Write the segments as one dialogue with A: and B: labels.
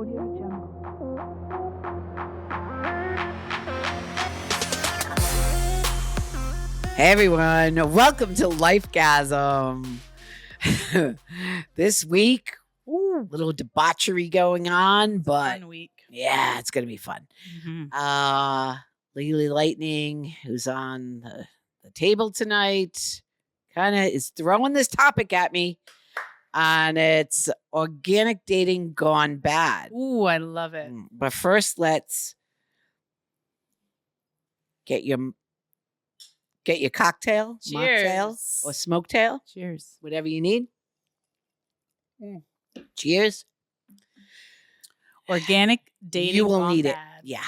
A: Audio Jungle.
B: Hey everyone, welcome to Lifegasm. This week, little debauchery going on, but
A: Fun week.
B: yeah, it's gonna be fun. Lily Lightning, who's on the table tonight, kind of is throwing this topic at me, and it's organic dating gone bad.
A: Ooh, I love it.
B: But first, let's get your cocktail, mocktail, or
A: Cheers.
B: smoketail,
A: Cheers.
B: whatever you need. Cheers.
A: Organic dating.
B: You will
A: gone
B: need it.
A: bad.
B: Yeah.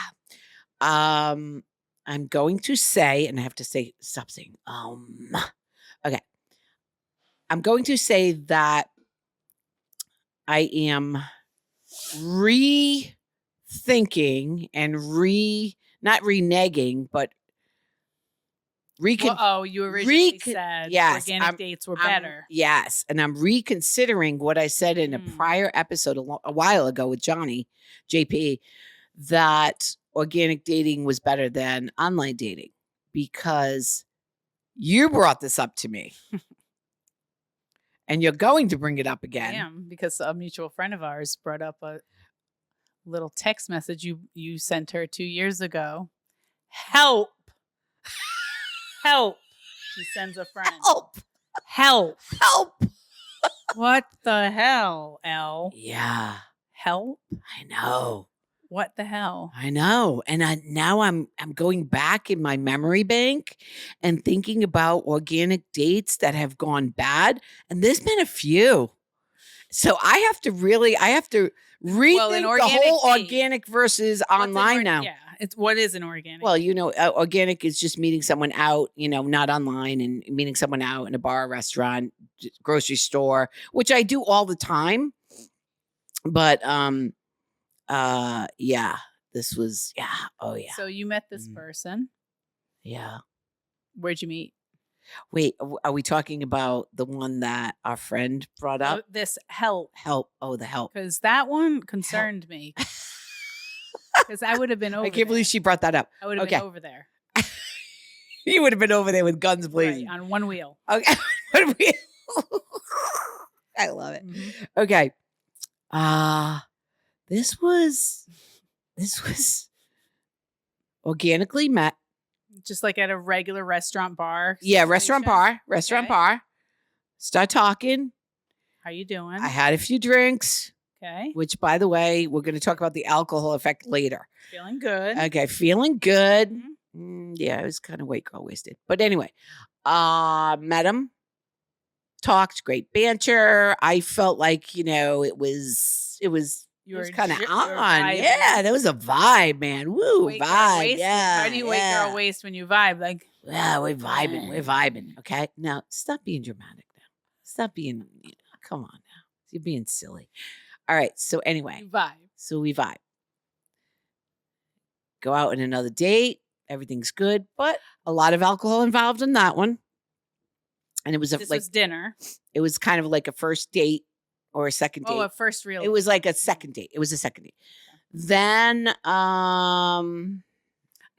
B: I'm going to say, and I have to say, stop saying, okay. I'm going to say that I am rethinking and not reneging, but
A: you originally said
B: yes,
A: organic dates were better.
B: Yes. And I'm reconsidering what I said in a prior episode a while ago with Johnny, JP, that organic dating was better than online dating because you brought this up to me. And you're going to bring it up again.
A: I am, because a mutual friend of ours brought up a little text message you sent her 2 years ago. Help. Help. She sends a friend. Help. What the hell, Elle?
B: Yeah.
A: Help?
B: I know.
A: What the hell?
B: I know. And now I'm going back in my memory bank and thinking about organic dates that have gone bad. And there's been a few. So I have to rethink the whole organic versus online now.
A: Yeah. What is an organic?
B: Well, organic is just meeting someone out, not online, and meeting someone out in a bar, restaurant, grocery store, which I do all the time. But yeah, this was, yeah. Oh yeah.
A: So you met this person.
B: Yeah.
A: Where'd you meet?
B: Wait, are we talking about the one that our friend brought up?
A: This help.
B: Oh, the help.
A: Because that one concerned me. Because I would have been over
B: I can't believe she brought that up.
A: I would have been over there.
B: You would have been over there with guns blazing.
A: Right, on one wheel.
B: Okay. One wheel. I love it.
A: Mm-hmm.
B: Okay. This was organically met.
A: Just like at a regular restaurant bar.
B: Yeah,
A: situation?
B: restaurant bar. Start talking.
A: How you doing?
B: I had a few drinks.
A: Okay.
B: Which, by the way, we're going to talk about the alcohol effect later.
A: Feeling good.
B: Okay, feeling good.
A: Mm-hmm.
B: Yeah, I was kind of white girl wasted. But anyway, met him. Talked, great banter. I felt like, it was kind of on. Yeah, there was a vibe, man. Woo, vibe. Yeah.
A: How do you wake girl waist when you vibe? Like,
B: yeah, we're vibing. Okay. Now stop being dramatic now. Stop being, come on now. You're being silly. All right. So anyway.
A: you vibe.
B: So we vibe. Go out on another date. Everything's good, but a lot of alcohol involved in that one. And it was
A: was dinner.
B: It was kind of like a first date or a second date.
A: Oh, a first real.
B: It was like a second date. It was a second date. Then,
A: I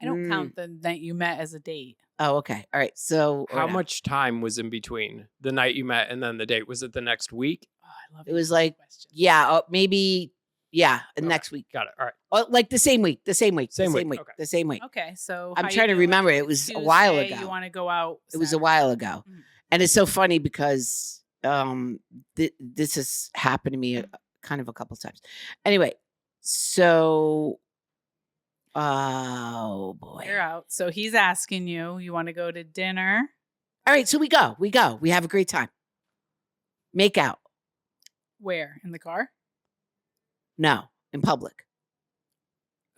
A: don't count the night you met as a date.
B: Oh, okay. All right. So
C: how much time was in between the night you met and then the date? Was it the next week?
A: Oh, I love
B: it. Was like, yeah, maybe, yeah, next week.
C: Got it. All right.
B: Oh, like the same week.
C: Same week.
B: Okay. The same week.
A: Okay. So
B: I'm trying to remember. It was a while ago.
A: You want to go out?
B: It was a while ago. And it's so funny because this has happened to me kind of a couple times. Anyway, so, oh boy.
A: You're out. So he's asking you want to go to dinner?
B: All right. So we go. We have a great time. Make out.
A: Where? In the car?
B: No, in public.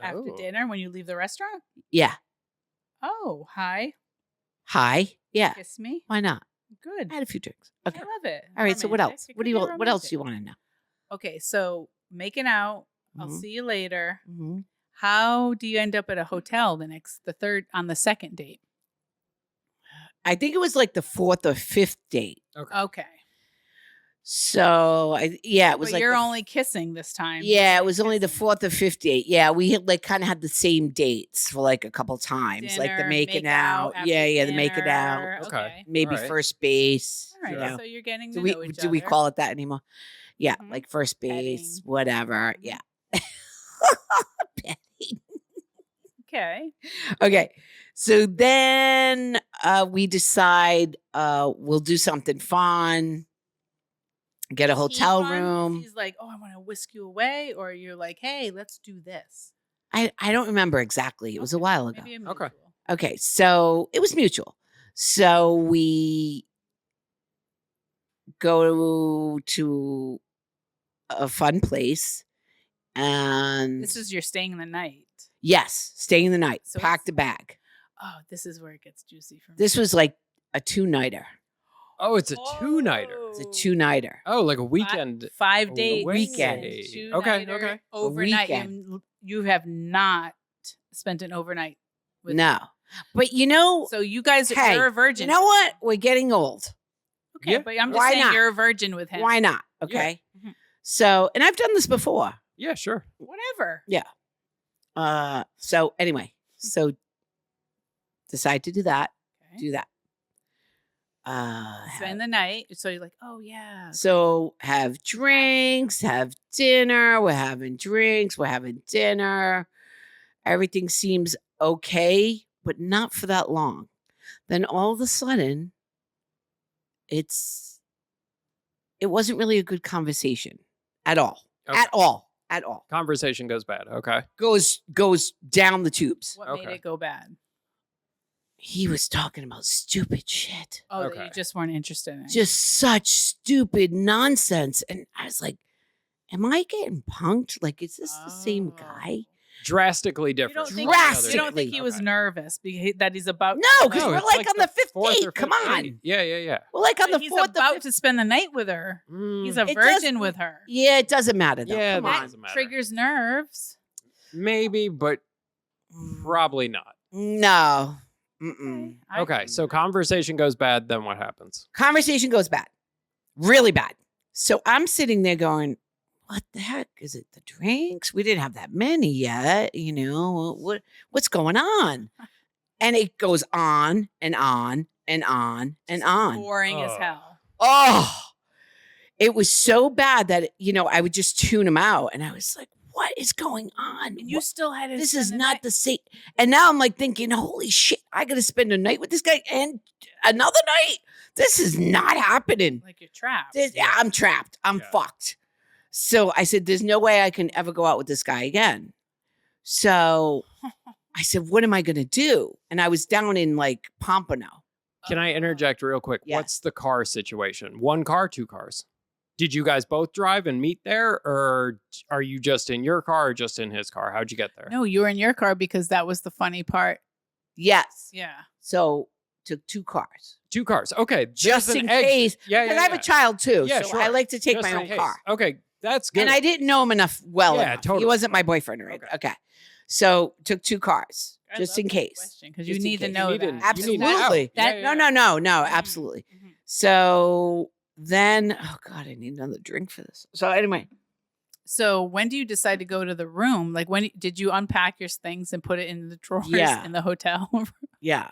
A: After dinner when you leave the restaurant?
B: Yeah.
A: Oh, hi.
B: Hi. Yeah.
A: Kiss me?
B: Why not?
A: Good.
B: I had a few drinks. Okay.
A: I love it.
B: All right. So what else? What else do you want to know?
A: Okay. So making out. I'll see you later.
B: Mm-hmm.
A: How do you end up at a hotel on the second date?
B: I think it was like the fourth or fifth date.
A: Okay.
B: So it was
A: But
B: like
A: you're only kissing this time.
B: it was only the 4th or 5th date. Yeah, we had like kind of had the same dates for like a couple times, like the
A: Dinner,
B: making
A: make out.
B: out. Yeah, the making out.
A: dinner.
C: Okay.
B: Maybe
C: All right.
B: first base.
A: All right.
B: You know,
A: So you're getting
B: do
A: to
B: we
A: know each
B: do we
A: other.
B: call it that anymore? Yeah,
A: Mhm.
B: like first base,
A: Petting.
B: whatever.
A: Mhm.
B: Yeah.
A: Okay.
B: Okay. So then we decide we'll do something fun, get a
A: Is he
B: hotel
A: fun?
B: room.
A: He's like, oh, I want to whisk you away. Or you're like, hey, let's do this.
B: I don't remember exactly. It was a
A: Okay,
B: while ago.
A: Maybe a
C: Okay.
A: mutual.
B: Okay, so it was mutual. So we go to a fun place and
A: This is you're staying the night.
B: yes, staying the night,
A: So
B: packed
A: it's-
B: a bag.
A: Oh, this is where it gets juicy for me.
B: This was like a 2-nighter.
C: Oh, it's a two-nighter.
B: It's a
A: Oh.
B: 2-nighter.
C: Oh, like a weekend.
A: 5 days.
B: Weekend.
C: Okay, okay.
A: Overnight.
B: Weekend.
A: You have not spent an overnight with
B: No. But you know,
A: So you guys,
B: hey,
A: you're a virgin.
B: you know what? We're getting old.
A: Okay,
C: Yeah.
A: but I'm just
B: Why
A: saying
B: not?
A: you're a virgin with him.
B: Why not? Okay.
A: Mhm.
B: So, and I've done this before.
C: Yeah, sure.
A: Whatever.
B: So anyway, so decide to do that.
A: Okay.
B: Do that.
A: Spend the night. So you're like, oh yeah.
B: So have drinks, have dinner. We're having drinks. We're having dinner. Everything seems okay, but not for that long. Then all of a sudden, it wasn't really a good conversation at all.
C: Okay.
B: At all. At all.
C: Conversation goes bad. Okay.
B: Goes down the tubes.
A: What
C: Okay.
A: made it go bad?
B: He was talking about stupid shit.
A: Oh, that
C: Okay.
A: you just weren't interested in.
B: Just such stupid nonsense. And I was like, am I getting punked? Like, is this the same
A: Oh.
B: guy?
C: Drastically
A: You
C: different.
A: don't
C: from
A: think,
C: the other
B: Drastically.
A: you don't think he was
C: Okay.
A: nervous that he's about
B: No, 'cause
C: No,
B: we're
C: it's
B: like on the fifth
C: fourth or
B: date. Come
C: fifth
B: on.
C: date. Yeah, yeah, yeah.
B: We're like on the
A: he's
B: fourth or
A: about
B: fifth.
A: to spend the night with her. He's a
B: It
A: virgin
B: doesn't-
A: with her.
B: Yeah, it doesn't matter though.
C: Yeah,
B: Come
C: that
B: on.
C: doesn't matter.
A: Triggers nerves.
C: Maybe, but probably not.
B: No. Mm-mm.
C: Okay, so conversation goes bad. Then what happens?
B: Conversation goes bad. Really bad. So I'm sitting there going, what the heck? Is it the drinks? We didn't have that many yet. You know, what's going on? And it goes on and on and on and on.
A: Boring as
C: Oh.
A: hell.
B: Oh, it was so bad that, I would just tune him out. And I was like, what is going on?
A: And you still had to
B: This
A: spend
B: is
A: the
B: not
A: night-
B: the same. And now I'm like thinking, holy shit, I got to spend a night with this guy and another night. This is not happening.
A: like you're trapped.
B: I'm trapped. I'm
C: Yeah.
B: fucked. So I said, there's no way I can ever go out with this guy again. So I said, what am I going to do? And I was down in like Pompano.
C: Can I interject real quick?
B: Yes.
C: What's the car situation? 1 car, 2 cars? Did you guys both drive and meet there, or are you just in your car or just in his car? How'd you get there?
A: No, you were in your car because that was the funny part.
B: Yes.
A: Yeah.
B: So took 2 cars.
C: 2 cars. Okay,
B: Just
C: there's
B: in
C: an exit.
B: case.
C: Yeah, yeah.
B: Because I have
C: yeah.
B: a child too.
C: Yeah,
B: so
C: sure.
B: I like to take
C: Just
B: my
C: in
B: own
C: case.
B: car.
C: Okay, that's good.
B: And I didn't know him enough
C: Yeah,
B: enough. He
C: totally.
B: wasn't my boyfriend or anything. Okay. So took 2 cars just in case.
A: Because you
B: Just in
A: need to
B: case.
A: know
C: You
A: that.
C: need to-
B: Absolutely.
A: That-
B: No,
A: Mhm,
B: absolutely.
A: mhm.
B: So then, oh God, I need another drink for this. So anyway,
A: So when do you decide to go to the room? Like when did you unpack your things and put it in the drawers
B: Yeah.
A: in the hotel?
B: yeah.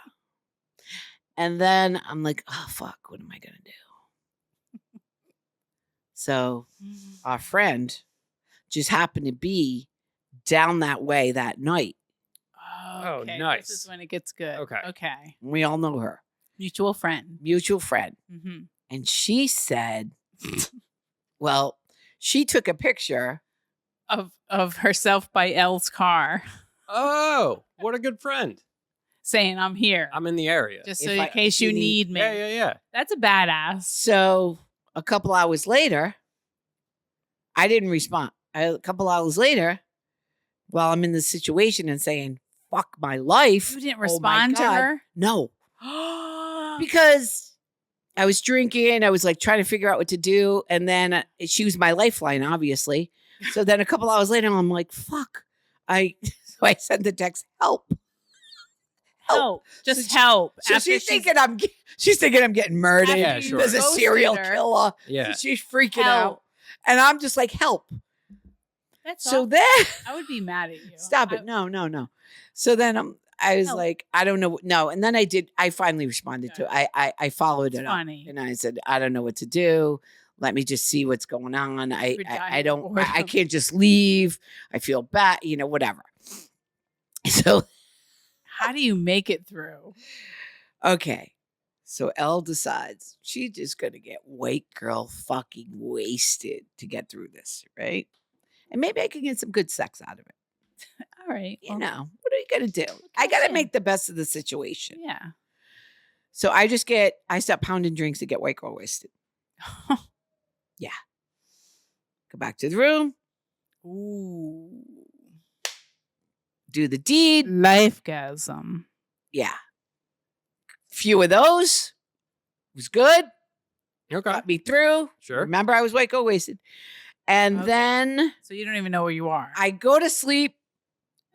B: And then I'm like, oh fuck, what am I gonna do? So our friend just happened to be down that way that night.
C: Oh,
A: okay,
C: nice.
A: This is when it gets good.
C: Okay.
A: Okay.
B: We all know her,
A: Mutual friend.
B: mutual friend.
A: hmm
B: And she said, well, she took a picture.
A: Of herself by Elle's car,
C: Oh, what a good friend.
A: saying, "I'm here,
C: I'm in the area.
A: just
B: if
A: so in
B: I-
A: case
B: if
A: you
B: you
A: need me."
C: Yeah, yeah, yeah.
A: That's a badass.
B: So a couple hours later, I didn't respond. A couple hours later, while I'm in this situation and saying, fuck my life.
A: You didn't
B: oh my
A: respond to
B: God,
A: her.
B: No, because I was drinking. I was like trying to figure out what to do. And then she was my lifeline, obviously. So then a couple hours later, I'm like, fuck. So I sent the text, help.
A: help. Just
B: So
A: help.
B: So
A: After
B: she's thinking I'm getting murdered.
C: Yeah, sure.
B: There's a
A: ghosted
B: serial
A: her,
B: killer.
C: Yeah.
B: So she's freaking out.
A: Help.
B: And I'm just like, help.
A: That's
B: So
A: all.
B: then
A: I would be mad at you.
B: stop it. No. So then I was
A: Help.
B: like, I don't know. No. And then I finally responded to it. I followed
A: It's
B: it up.
A: funny.
B: And I said, I don't know what to do. Let me just see what's going on. I
A: We're dying
B: I
A: of
B: don't, I
A: boredom.
B: can't just leave. I feel bad, whatever. So,
A: How do you make it through?
B: okay. So Elle decides she's just going to get white girl fucking wasted to get through this. Right. And maybe I can get some good sex out of it.
A: All right.
B: What are you going to do? I got to make the best of the situation.
A: Yeah.
B: So I start pounding drinks to get white girl wasted. Go back to the room,
A: Ooh.
B: do the deed.
A: Lifegasm.
B: Yeah. Few of those was good.
C: Okay.
B: Got me through.
C: Sure.
B: Remember, I was white girl wasted. And
A: Okay.
B: then
A: So you don't even know where you are.
B: I go to sleep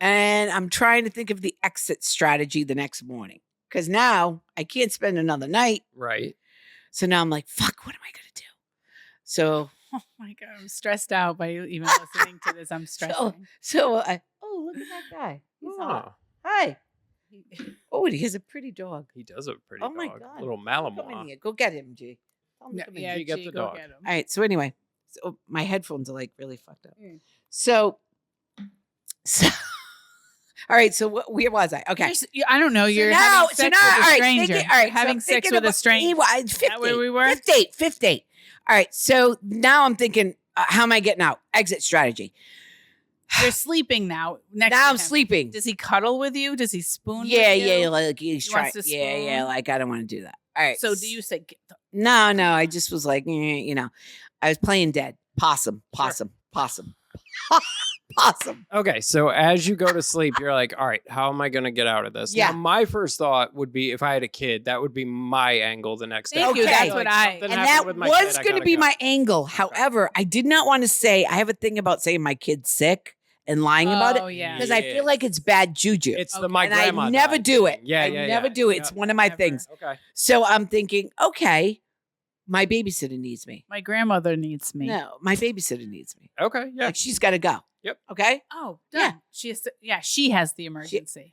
B: and I'm trying to think of the exit strategy the next morning. Because now I can't spend another night.
C: Right.
B: So now I'm like, fuck, what am I going to do? So
A: Oh my God. I'm stressed out by you even listening to this. I'm stressing.
B: look at that guy. He's hot. Hi. Oh, and he has a pretty dog.
C: He does a pretty
B: Oh
C: dog.
B: my God.
C: Little
B: Come in
C: Malinois.
B: here. Go get him, G. Tell him to
A: Yeah,
B: come in
A: yeah,
B: here.
C: you get
A: G,
C: the
A: go
C: dog.
A: get him.
B: All right. So anyway, my headphones are like really fucked up.
A: Mm.
B: So all right. So where was I? Okay.
A: I don't know. You're
B: now,
A: having sex with a
B: all right,
A: stranger.
B: all right.
A: Having
B: I'm
A: sex
B: thinking
A: with a
B: about-
A: stranger.
B: Fifth
A: that where
B: date,
A: we were?
B: Fifth date. All right. So now I'm thinking, how am I getting out? Exit strategy.
A: You're sleeping now. Next
B: Now
A: to
B: I'm
A: him.
B: sleeping.
A: Does he cuddle with you? Does he spoon?
B: Yeah,
A: with you?
B: yeah. Like he's
A: He
B: trying.
A: wants to
B: Yeah.
A: spoon?
B: Like I don't want to do that. All right.
A: So do you say? Get the-
B: No. I just was like, I was playing dead. Possum.
C: Okay, so as you go to sleep, you're like, all right, how am I going to get out of this?
B: Yeah.
C: Now, my first thought would be if I had a kid, that would be my angle the next day.
A: Thank you.
B: Okay.
A: That's
B: Like
A: what I.
C: something
B: And
C: happened
B: that
C: with my
B: was
C: kid, I
B: going to
C: gotta
B: be
C: go.
B: my angle. However, I did not want to say, I have a thing about saying my kid's sick and lying about
A: Oh
B: it
A: yeah.
B: because I feel like it's bad juju.
C: It's the
A: Okay.
C: my
B: and I
C: grandma
B: never
C: died
B: do
C: thing.
B: it.
C: Yeah,
B: I
C: yeah,
B: never
C: yeah.
B: do it.
C: Yeah.
B: It's one of my
A: Never.
B: things.
C: Okay.
B: So I'm thinking, okay, my babysitter needs me.
A: My grandmother needs me.
B: No, my babysitter needs me.
C: Okay, yeah.
B: Like she's got to go.
C: Yep.
B: Okay.
A: Oh,
B: Yeah.
A: done. She has to, she has the emergency.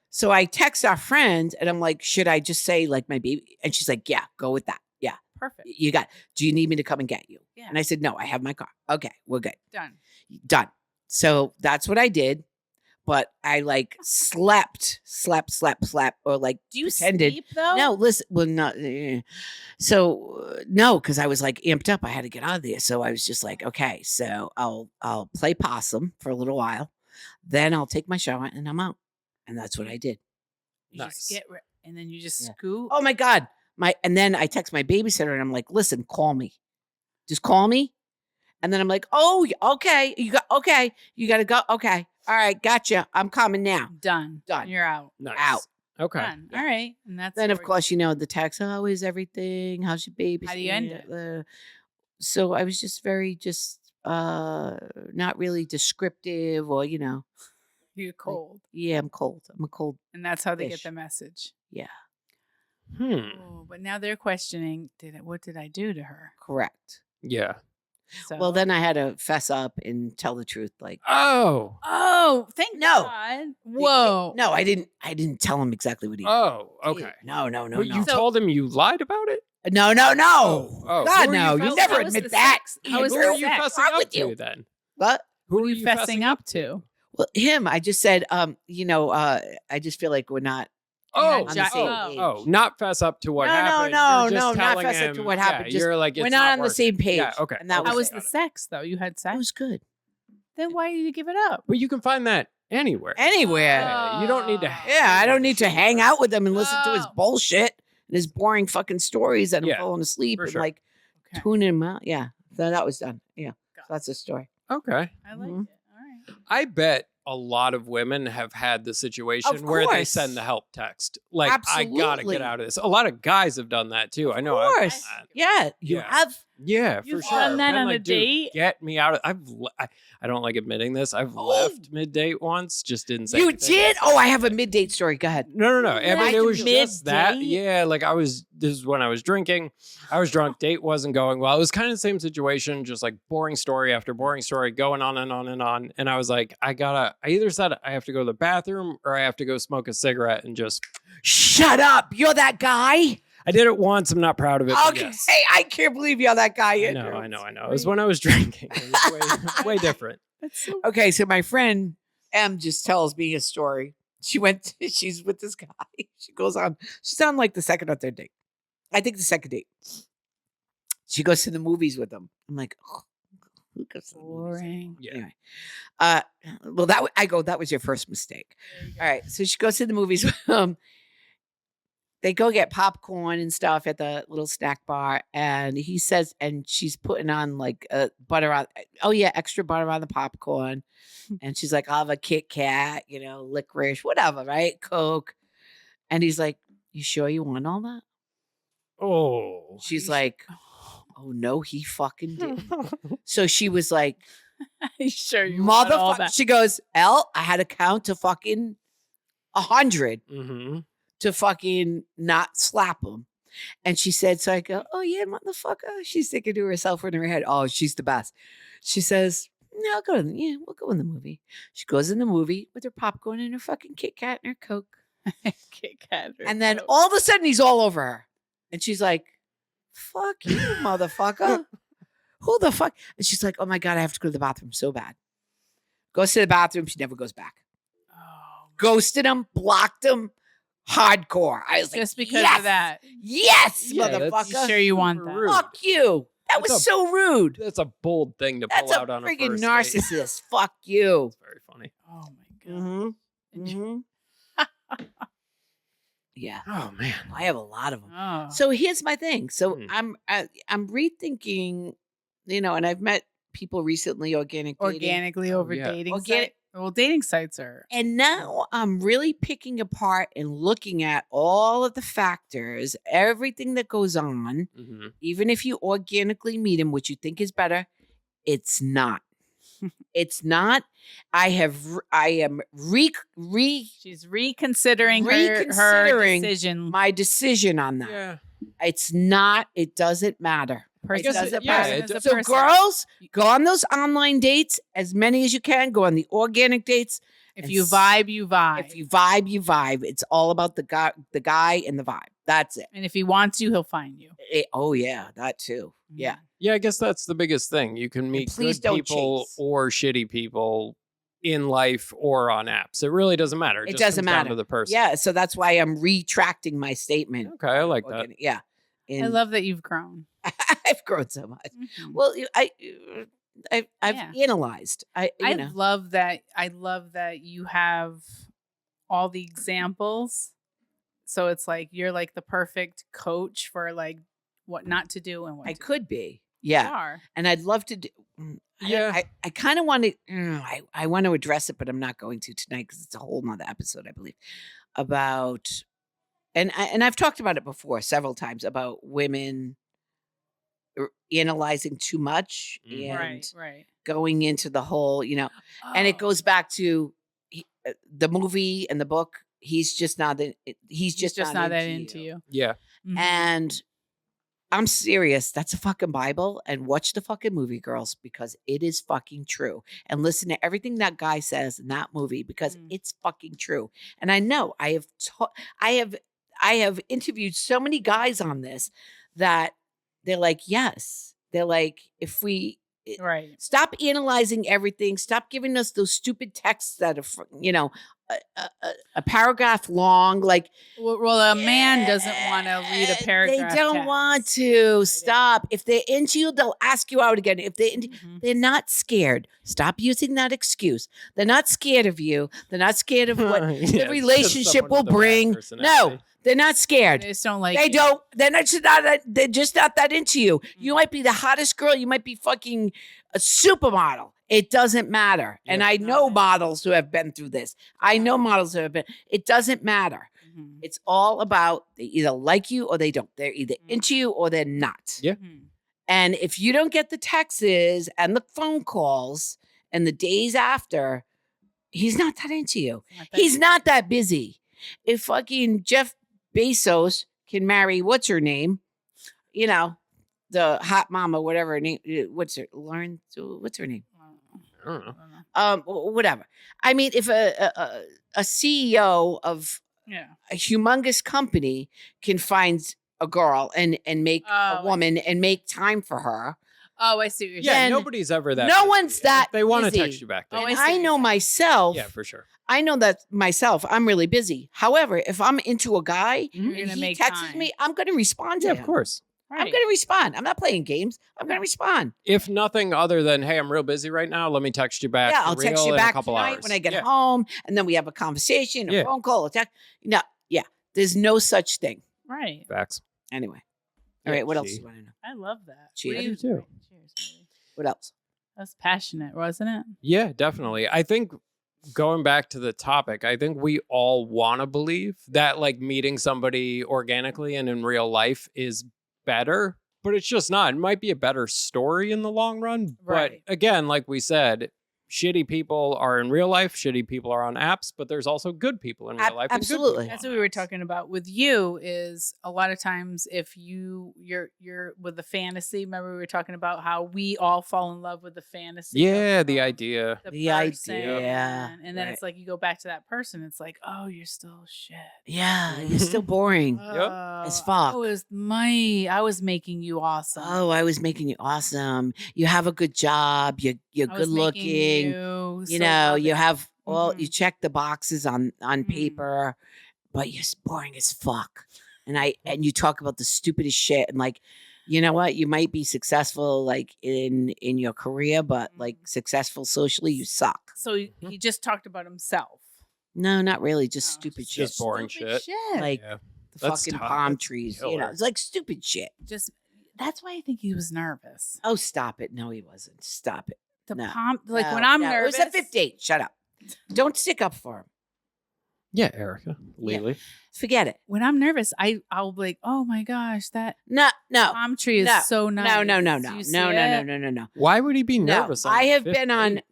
B: So I text our friend and I'm like, should I just say like my baby? And she's like, yeah, go with that. Yeah.
A: Perfect.
B: You got, do you need me to come and get you?
A: Yeah.
B: And I said, no, I have my car. Okay, we're good.
A: Done.
B: So that's what I did. But I like slept, or like
A: Do you
B: pretended.
A: sleep though?
B: No, listen, well, not. No, because I was like amped up. I had to get out of there. So I was just like, okay, so I'll play possum for a little while. Then I'll take my shower and I'm out. And that's what I did.
A: You
C: Nice.
A: just get and then you just
B: Yeah.
A: scoot.
B: Oh my God. And then I text my babysitter and I'm like, listen, call me. Just call me. And then I'm like, oh, okay. You got to go. Okay. All right. Gotcha. I'm coming now.
A: Done.
B: Done.
A: You're out.
C: Nice.
B: Out.
C: Okay.
A: Done. All right. And that's
B: Then of
A: where-
B: course, the text, how is everything? How's your baby?
A: How do you end it?
B: So I was just very not really descriptive or,
A: you're cold.
B: yeah, I'm cold. I'm a cold.
A: And that's how they
B: fish.
A: get the message.
C: Hmm.
A: Oh, but now they're questioning, what did I do to her?
B: Correct.
C: Yeah.
A: So
B: Well, then I had to fess up and tell the truth. Like,
A: Oh, thank
B: No.
A: God. Whoa.
B: no, I didn't tell him exactly what he
C: Oh,
B: did.
C: okay.
B: No.
C: But you
A: So-
C: told him you lied about it?
B: No.
C: Oh.
B: God,
C: Who are
B: no.
C: you
B: You
C: fessing-
B: never
A: how was
B: admit
A: the
B: that.
A: sex? How was
C: Who
A: the
C: are you
A: sex?
C: fessing
B: Wrong
C: up
B: with
C: to
B: you?
C: then?
B: What?
C: Who
A: What are you fessing up to?
B: Well, him. I just said, I just feel like we're not.
C: Oh,
B: on the same page.
C: not fess up to what
B: No,
C: happened.
B: no,
C: You're just
B: not
C: telling
B: fess up to
C: him-
B: what
C: yeah,
B: happened. Just
C: you're like,
B: we're
C: it's
B: not on the
C: working.
B: same page.
C: Yeah, okay.
B: And that
C: Okay.
A: How was
B: it.
A: the sex though? You had
B: That
A: sex?
B: was good.
A: Then why did you give it up?
C: But you can find that anywhere.
B: Anywhere.
C: Yeah, you don't need to.
B: Yeah, I don't need to hang out with him and listen to his
A: Oh.
B: bullshit and his boring fucking stories that I'm
C: Yeah,
B: falling asleep
C: for
B: and
C: sure.
B: like
A: Okay.
B: tuning him out. Yeah. So that was done. Yeah.
A: Got
B: So that's the story.
C: Okay.
A: I like
B: Mhm.
A: it. All right.
C: I bet a lot of women have had the situation
B: Of
C: where they
B: course.
C: send the help text. Like, I gotta
B: Absolutely.
C: get out of this. A lot of guys have done that too. I know.
B: Of
C: I've done
B: course.
C: that.
B: Yeah. You
C: Yeah.
B: have.
C: Yeah, for
A: You've
C: sure.
A: done that
C: Been
A: on a
C: like, "Dude,
A: date?
C: get me out of. I don't like admitting this. I've
B: Oh.
C: left mid date once. Just didn't say.
B: You
C: anything.
B: did? Oh, I have a mid-date story. Go ahead.
C: No. I
A: You
C: mean, it was
B: left
C: just that.
B: mid-date?
C: Yeah, like this is when I was drinking. I was drunk. Date wasn't going well. It was kind of the same situation, just like boring story after boring story, going on and on and on. And I was like, I either said I have to go to the bathroom or I have to go smoke a cigarette and just.
B: Shut up. You're that guy?
C: I did it once. I'm not proud of it. but
B: Okay.
C: yes.
B: Hey, I can't believe you're that guy.
C: I know. It was when I was drinking. It was way different.
A: That's so
B: Okay, so my friend M just tells me a story. She's with this guy. She's on like the second or third date. I think the second date. She goes to the movies with him. I'm like, oh, who goes to the movies?
A: boring.
C: Yeah.
B: Anyway, well, that was your first mistake. All right, so she goes to the movies with him. They go get popcorn and stuff at the little snack bar, and he says, and she's putting on like butter on. Oh yeah, extra butter on the popcorn, and she's like, I'll have a Kit Kat, licorice, whatever, right? Coke, and he's like, you sure you want all that?
C: Oh.
B: She's like, oh no, he fucking did. So she was like,
A: You sure you want all
B: motherfucker.
A: that?
B: She goes, Elle, I had to count to fucking 100
C: Mm-hmm.
B: to fucking not slap him. And she said, so I go, oh yeah, motherfucker. She's thinking to herself in her head, oh, she's the best. She says, no, we'll go in the movie. She goes in the movie with her popcorn and her fucking Kit Kat and her Coke.
A: Kit Kat or
B: And then
A: Coke.
B: all of a sudden he's all over her. And she's like, fuck you, motherfucker. Who the fuck? And she's like, oh my God, I have to go to the bathroom so bad. Goes to the bathroom. She never goes back.
A: Oh,
B: Ghosted him, blocked him, hardcore. I was like,
A: just because
B: yes,
A: of that.
B: Yes,
C: Yeah, that's-
B: motherfucker.
A: You sure you want
C: super
A: that?
C: rude.
B: Fuck you. That
C: That's
B: was
C: a-
B: so rude.
C: That's a bold thing to
B: That's
C: pull
B: a
C: out on a
B: friggin'
C: first date.
B: narcissist. Fuck you.
C: It's very funny.
A: Oh my god.
B: Mm-hmm.
A: And you-
B: Yeah,
C: Oh man.
B: I have a lot of them.
A: Oh.
B: So here's my thing. So
C: Hmm.
B: I'm rethinking, and I've met people recently,
A: organically over
C: yeah.
A: dating
B: Organic-
A: site. Well, dating sites are
B: And now I'm really picking apart and looking at all of the factors, everything that goes on.
C: Mm-hmm.
B: Even if you organically meet him, which you think is better, it's not. It's not. I am
A: she's reconsidering, her
B: Reconsidering
A: decision.
B: my decision on that.
C: Yeah.
B: It's not. It doesn't matter.
A: Person,
B: guess it- yeah,
A: person
C: it-
A: is a
B: So
A: person.
B: girls, go on those online dates, as many as you can. Go on the organic dates.
A: If
B: and
A: you vibe, you vibe.
B: If you vibe, you vibe. It's all about the guy and the vibe. That's it.
A: and if he wants you, he'll find you.
B: Oh yeah, that too. Yeah.
C: Yeah, I guess that's the biggest thing. You can meet
B: please
C: good
B: don't
C: people
B: chase.
C: or shitty people in life or on apps. It really doesn't matter.
B: It
C: just
B: doesn't
C: comes down
B: matter.
C: to the person.
B: Yeah. So that's why I'm retracting my statement.
C: Okay, I like that.
B: Organic- Yeah.
A: I love that you've grown.
B: I've grown so much.
A: Mhm.
B: Well, I've
A: Yeah.
B: analyzed. I
A: love that. I love that you have all the examples. So it's like you're like the perfect coach for like what not to do and what
B: I
A: to
B: could be.
A: do.
B: Yeah.
A: You are.
B: And I'd love to do.
C: Yeah.
B: I kind of want to. I want to address it, but I'm not going to tonight because it's a whole nother episode, I believe, about. And I've talked about it before several times about women analyzing too much
C: Mhm.
B: and
A: Right.
B: going into the whole, and it
A: Oh,
B: goes back to the movie and the book. He's just not that. He's
A: just
B: just
A: not that into you.
C: Yeah.
A: Mhm.
B: And I'm serious. That's a fucking Bible. And watch the fucking movie, girls, because it is fucking true. And listen to everything that guy says in that movie because
A: Mm.
B: it's fucking true. And I know I have interviewed so many guys on this that they're like, yes. They're like, if we
A: Right.
B: stop analyzing everything, stop giving us those stupid texts that are, a paragraph long, like.
A: Well, a man doesn't want to read a paragraph.
B: They don't
A: text.
B: want to.
A: Right.
B: Stop. If they're into you, they'll ask you out again. If
A: Mhm.
B: they're not scared, stop using that excuse. They're not scared of you. They're not scared of what
C: Yeah,
B: the
C: it's just
B: relationship
C: someone
B: will
C: with a bad
B: bring. No,
C: personality.
B: they're not scared.
A: They just don't like.
B: They
A: you.
B: don't. They're just not that into you. You
A: Mhm.
B: might be the hottest girl. You might be fucking a supermodel. It doesn't matter. And
C: Yeah.
B: I know
A: Right.
B: models who have been through this. I know models who have been. It doesn't matter.
A: Mhm.
B: It's all about they either like you or they don't. They're either
A: Mm.
B: into you or they're not.
C: Yeah.
A: Mhm.
B: And if you don't get the texts and the phone calls and the days after, he's not that into you. He's not that busy. If fucking Jeff Bezos can marry, what's her name? You know, the hot mama, whatever her name. What's her name?
C: I don't know.
B: Whatever. I mean, if a CEO of a humongous company can find a girl and make a woman and make time for her.
A: Oh, I see what you're
C: Yeah,
A: saying.
C: nobody's ever that.
B: No
C: busy.
B: one's that
C: If they want to
B: busy.
C: text you back.
A: Oh,
C: Then.
B: I know myself.
C: Yeah, for sure.
B: I know that myself. I'm really busy. However, if I'm into a guy
A: You're
B: and
A: gonna
B: he
A: make
B: texts
A: time.
B: me, I'm going to respond to
C: Yeah,
B: him.
C: of course.
B: I'm going to respond. I'm not playing games. I'm going to respond.
C: If nothing other than, hey, I'm real busy right now. Let me text you back.
B: Yeah,
C: for
B: I'll text
C: real
B: you
C: in
B: back
C: a couple
B: tonight
C: hours.
B: when I get
C: Yeah.
B: home, and then we have a conversation, a
C: Yeah.
B: phone call, a text. No, yeah, there's no such thing.
A: Right.
C: Facts.
B: Anyway, all
C: Yeah,
B: right. What else
C: gee.
B: do you want to know?
A: I love that.
B: Cheers.
A: What do
C: I do too.
A: Cheers, baby.
B: What else?
A: That's passionate, wasn't it?
C: Yeah, definitely. I think going back to the topic, I think we all want to believe that like meeting somebody organically and in real life is better, but it's just not. It might be a better story in the long run.
A: Right.
C: But again, like we said, shitty people are in real life, shitty people are on apps, but there's also good people in real life. and good
B: absolutely.
C: people
A: That's
C: on
A: what we were
C: apps.
A: talking about with you. Is a lot of times if you're with the fantasy. Remember we were talking about how we all fall in love with the fantasy.
C: Yeah,
A: of,
C: the idea.
B: The
A: person,
B: idea.
A: and then
B: Right.
A: it's like you go back to that person. It's like, oh, you're still shit.
B: Yeah, you're still boring.
A: Oh,
B: As fuck.
A: I was making you awesome.
B: Oh, I was making you awesome. You have a good job. You're
A: I
B: good
A: was making
B: looking. You
A: so
B: know, you
A: loving.
B: have all you
A: Mhm.
B: check the boxes on
A: Mhm.
B: paper, but you're boring as fuck. And you talk about the stupidest shit and like, you know what? You might be successful like in your career, but like successful socially, you suck.
A: So he just talked about himself.
B: No, not really. Just
A: Oh,
B: stupid shit.
C: Just boring shit.
B: Like
C: Yeah.
B: the
C: That's
B: fucking
C: tough.
B: palm
C: That's
B: trees. You
C: killer.
B: know, it's like stupid shit.
A: Just that's why I think he was nervous.
B: Oh, stop it. No, he wasn't. Stop it.
A: The
B: No,
A: palm, like when
B: No,
A: I'm
B: no,
A: nervous.
B: It was a 58. Shut up. Don't stick up for him.
C: Yeah, Erica.
B: Yeah.
C: Lily.
B: Forget it.
A: When I'm nervous, I'll be like, oh my gosh, that
B: No.
A: palm tree is
B: No.
A: so nice.
B: No.
A: Do you
B: No.
A: see
B: No.
C: Why would he be
B: No,
C: nervous?
B: I
C: on
B: have
C: the
B: been
C: fifth
B: on.
C: date?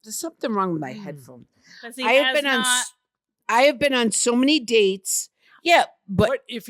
B: There's something wrong with my
A: Mm.
B: headphones.
A: 'Cause he
B: I have
A: has
B: been on.
A: not-
B: I have been on so many dates. Yeah, but
C: But if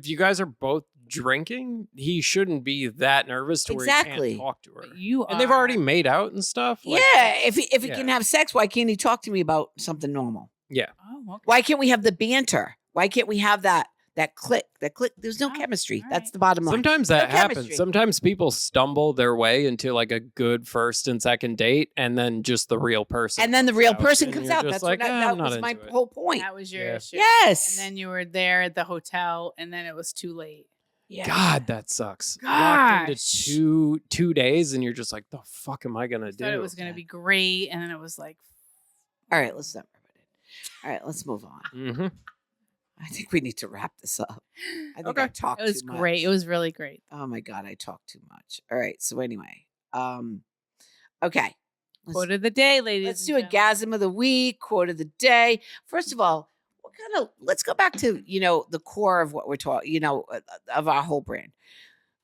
C: you guys are both drinking, he shouldn't be that nervous to where he
B: Exactly.
C: can't talk to her.
A: But you
C: And they've already
A: are-
C: made out and stuff. Like,
B: yeah, if he
C: yeah.
B: can have sex, why can't he talk to me about something normal?
C: yeah.
A: Oh, okay.
B: Why can't we have the banter? Why can't we have that click? That click. There's no
A: Oh,
B: chemistry.
A: all
B: That's
A: right.
B: the bottom line.
C: Sometimes that
B: No
C: happens.
B: chemistry.
C: Sometimes people stumble their way into like a good first and second date, and then just the real person.
B: And then the
C: comes
B: real
C: out,
B: person
C: and
B: comes
C: you're
B: out.
C: just
B: That's
C: like,
B: what
C: "Ah,
B: that
C: I'm not
B: was my
C: into it."
B: whole point.
A: That was your
C: Yeah.
A: issue.
B: Yes.
A: And then you were there at the hotel, and then it was too late.
B: Yeah.
C: God, that sucks. Locked into
A: Gosh.
C: two days, and you're just like, the fuck am I gonna do?
A: Thought it was gonna be great, and then it was like,
B: All right, let's not rub it in. All right, let's move on.
C: Mhm.
B: I think we need to wrap this up. I think I
C: Okay.
B: talked
A: it was
B: too much.
A: great. It was really great.
B: Oh my god, I talked too much. All right, so anyway, okay.
A: Quote of the day, ladies.
B: Let's
A: and
B: do a
A: gentlemen.
B: gasm of the week, quote of the day. First of all, let's go back to the core of what we're talking, of our whole brand,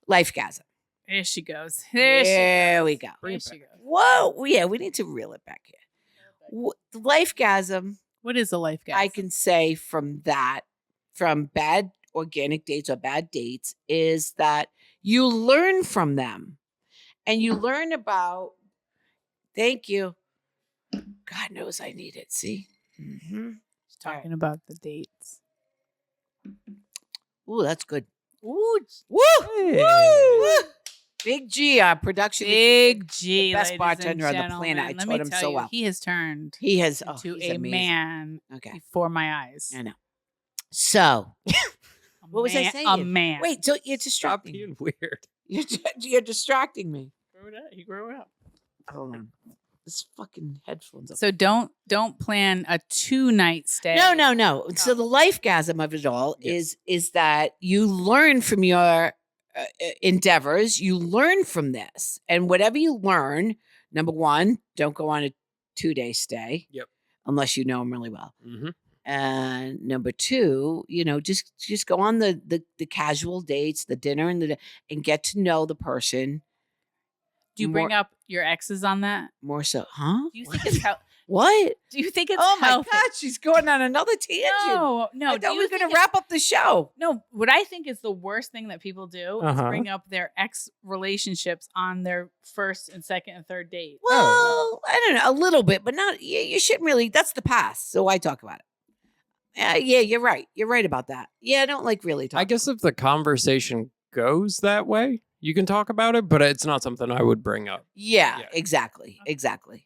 B: Lifegasm.
A: There she goes. There she
B: There
A: goes.
B: we go.
C: Bring
A: There
C: it
A: she
C: back.
A: goes.
B: Whoa, yeah, we need to reel it back here. Lifegasm,
A: What is a life gas?
B: I can say from bad organic dates or bad dates, is that you learn from them, and you learn about. Thank you. God knows I need it. See. Mm-hmm.
A: talking about the dates.
B: Ooh, that's good.
A: Ooh,
B: Woo!
C: Hey.
B: Woo! Big G, our production.
A: Big G,
B: best
A: ladies
B: bartender on
A: and
B: the
A: gentlemen.
B: planet. I
A: Let
B: taught
A: me
B: him
A: tell
B: so
A: you,
B: well.
A: He has turned
B: He has
A: into
B: he's
A: a
B: amazing.
A: man
B: Okay,
A: before my eyes.
B: I know. So,
A: A
B: What was I
A: man-
B: saying?
A: A man.
B: wait, so you're
C: Stop
B: distracting.
C: being weird.
B: You're distracting me.
A: He grew up.
B: Hold on. This fucking headphones. Up.
A: So don't plan a 2-night stay.
B: No. So the lifegasm of it all
C: Yes.
B: is that you learn from your endeavors. You learn from this, and whatever you learn, number one, don't go on a 2-day stay.
C: Yep.
B: Unless you know them really well.
C: Mm-hmm.
B: And number 2, just go on the casual dates, the dinner and get to know the person.
A: Do you bring up your exes on that?
B: More so, huh?
A: Do you think it's
B: What?
A: Do you think it's
B: Oh my
A: healthy?
B: God, she's going on another tangent.
A: No.
B: I
A: Do
B: thought we
A: you
B: were going
A: think
B: to wrap up the show.
A: No, what I think is the worst thing that people do is bring up their ex relationships on their first and second and third date.
B: Well, I don't know, a little bit, but not. You shouldn't really. That's the past, so I talk about it. Yeah, you're right. You're right about that. Yeah, I don't like really talk.
C: I guess if the conversation goes that way, you can talk about it, but it's not something I would bring up.
B: Yeah. Exactly.
A: Okay.
B: Exactly.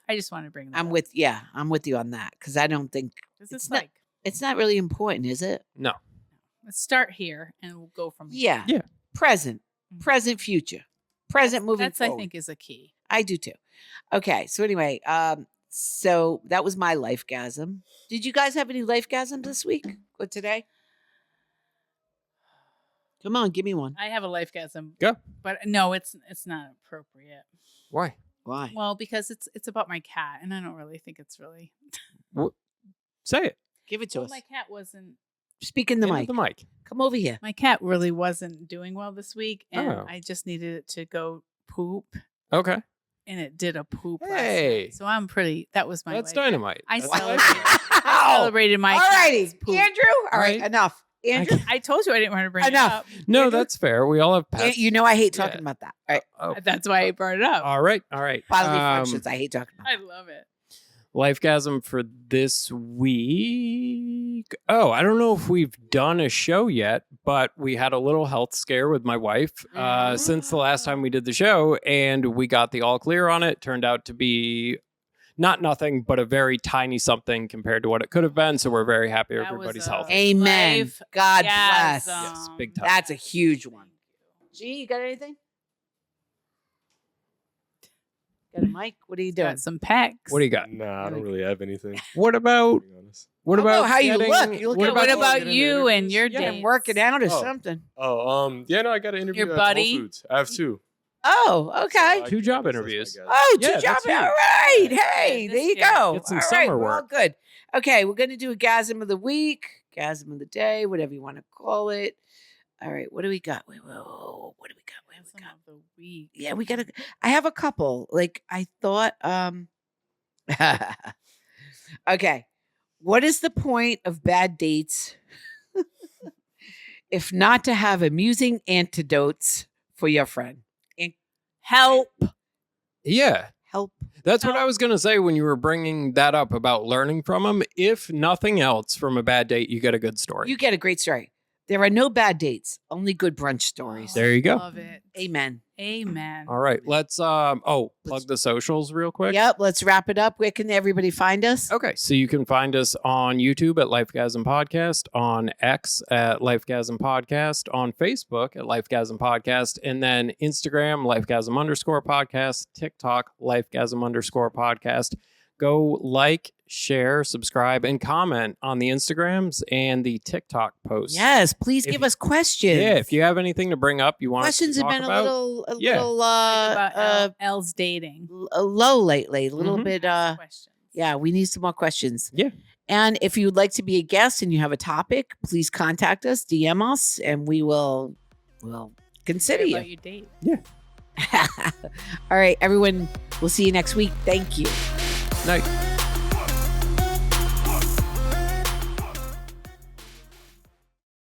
A: I just want to bring that
B: I'm
A: up.
B: with you on that because I don't think it's not really important, is it?
C: No.
A: Let's start here and we'll go from here.
B: Yeah. Present, future, present, moving
A: That's
B: forward.
A: I think is a key.
B: I do too. Okay, so anyway, so that was my lifegasm. Did you guys have any lifegasms this week or today? Come on, give me one.
A: I have a lifegasm.
C: Go.
A: But no, it's not appropriate.
C: Why?
B: Why?
A: Well, because it's about my cat, and I don't really think it's really.
C: Say it.
B: Give it to us.
A: My cat wasn't.
B: Speak in the
C: Into
B: mic.
C: the mic.
B: Come over here.
A: My cat really wasn't doing well this week, and
C: Oh.
A: I just needed it to go poop,
C: Okay.
A: and it did a poop. last
C: Hey.
A: night. So I'm pretty. That was my.
C: That's
A: life.
C: dynamite.
A: I
C: That's
A: celebrated my.
B: All righty,
A: cat's poop.
B: Andrew. All right,
C: Right.
B: enough. Andrew,
A: I told you I didn't want to bring
B: Enough.
A: it
C: No,
B: Andrew?
C: that's fair. We all have pets.
B: you know I hate
C: Yeah.
B: talking about that. All right,
C: Oh.
A: up. That's why I brought it up.
C: All right. All right.
B: bodily functions. I hate talking about.
A: I love it.
C: Lifegasm for this week. Oh, I don't know if we've done a show yet, but we had a little health scare with my wife since the last time we did the show, and we got the all clear on it. Turned out to be not nothing, but a very tiny something compared to what it could have been. So we're very happy
A: That
C: everybody's
A: was a-
C: healthy.
B: Amen.
A: Life
B: God bless.
C: Yes, big time.
B: That's a huge one. G, you got anything? Got a mic? What are you doing?
A: Got some packs.
C: What do you got?
D: Nah, I don't really have anything.
C: What about
D: To be honest.
C: what
B: I don't know
C: about
B: how you
C: getting-
B: look. You look
A: What
B: about
A: about
D: getting
A: you and
D: interviews?
A: your
C: Yeah,
A: dates?
B: I'm working out or
D: Oh.
B: something.
D: Oh, yeah, no, I got an interview
A: Your
D: at
A: buddy?
D: Whole Foods. I have 2.
B: Oh, okay.
D: So I
C: Two
D: guess
C: job
D: that's my
C: interviews.
D: guess.
B: Oh,
C: Yeah,
B: two jobs.
C: that's huge.
B: All right. Hey,
A: Yeah,
B: there you
A: this- yeah.
B: go.
C: Get some
B: All
C: summer
B: right, we're all
C: work.
B: good. Okay, we're going to do a gasm of the week, gasm of the day, whatever you want to call it. All right, what do we got? Wait, whoa, what do we got? What do we
A: Some
B: got?
A: of the week.
B: Yeah, we got to. I have a couple. Like I thought. Okay, what is the point of bad dates if not to have amusing antidotes for your friend?
A: Help.
C: Yeah.
B: Help.
C: That's what I was going to say when you were bringing that up about learning from them. If nothing else from a bad date, you get a good story.
B: You get a great story. There are no bad dates, only good brunch stories.
C: There you go.
A: Love it.
B: Amen.
A: Amen.
C: All right. Let's plug the socials real quick.
B: Yep, let's wrap it up. Where can everybody find us?
C: Okay. So you can find us on YouTube at Lifegasm Podcast, on X at Lifegasm Podcast, on Facebook at Lifegasm Podcast, and then Instagram, Lifegasm_podcast, TikTok, Lifegasm_podcast. Go like, share, subscribe, and comment on the Instagrams and the TikTok posts.
B: Yes, please
C: If
B: give
C: you-
B: us questions.
C: Yeah, if you have anything to bring up, you want us to
B: questions have
C: talk
B: been
C: about,
B: a
C: Yeah.
B: little
A: About Elle's dating.
B: low lately. A little
C: Mhm.
B: bit
A: Questions.
B: yeah, we need some more questions.
C: Yeah.
B: And if you would like to be a guest and you have a topic, please contact us, DM us, and we'll consider
A: Care
B: you.
A: about your date.
B: All right, everyone, we'll see you next week. Thank you.
C: Night.